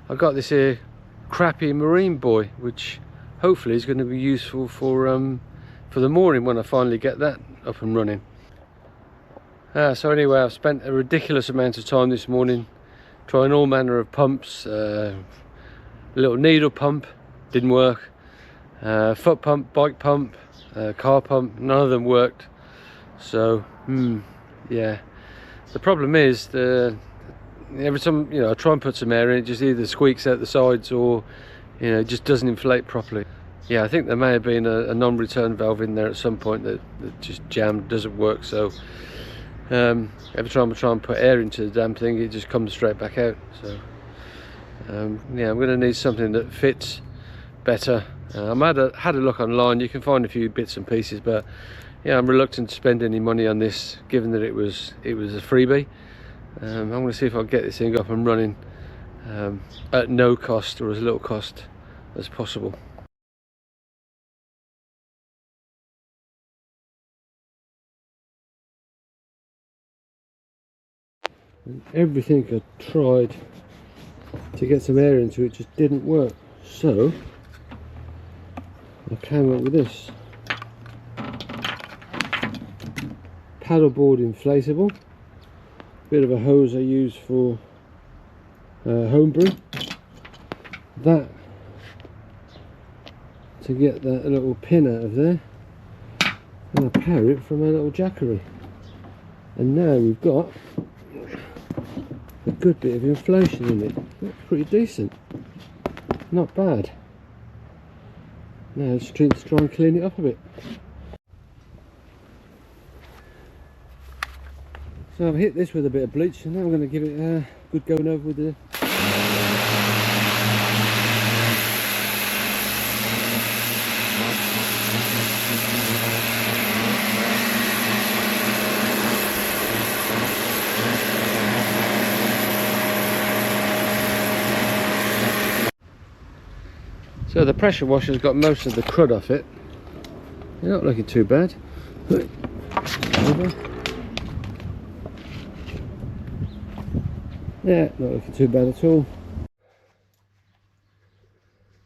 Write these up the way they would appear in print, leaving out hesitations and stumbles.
I've got this here crappy marine buoy, which hopefully is going to be useful for the mooring when I finally get that up and running. So anyway, I've spent a ridiculous amount of time this morning trying all manner of pumps. A little needle pump didn't work, foot pump, bike pump, car pump, none of them worked. So yeah, the problem is every time I try and put some air in, it just either squeaks out the sides or it just doesn't inflate properly. Yeah, I think there may have been a non-return valve in there at some point that just jammed, doesn't work. So every time I try and put air into the damn thing, it just comes straight back out. So yeah, I'm going to need something that fits better. I had a look online. You can find a few bits and pieces, but yeah, I'm reluctant to spend any money on this, given that it was a freebie. I'm going to see if I can get this thing up and running at no cost, or as little cost as possible. And everything I tried to get some air into it just didn't work, so I came up with this paddleboard inflatable, bit of a hose I use for homebrew, that to get that little pin out of there, and I power it from a little jackery, and now we've got a good bit of inflation in it. That's pretty decent, not bad. Now let's try and clean it up a bit. So I've hit this with a bit of bleach, and now I'm going to give it a good going over with the So the pressure washer's got most of the crud off it. You're not looking too bad. Yeah, not looking too bad at all.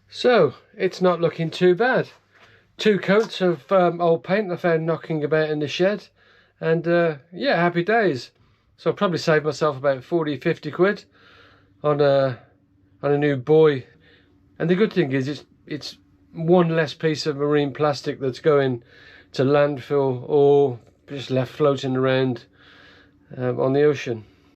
So it's not looking too bad. 2 coats of old paint I found knocking about in the shed, and yeah, happy days. So I'll probably save myself about 40-50 quid on a new buoy. And the good thing is it's one less piece of marine plastic that's going to landfill or just left floating around on the ocean.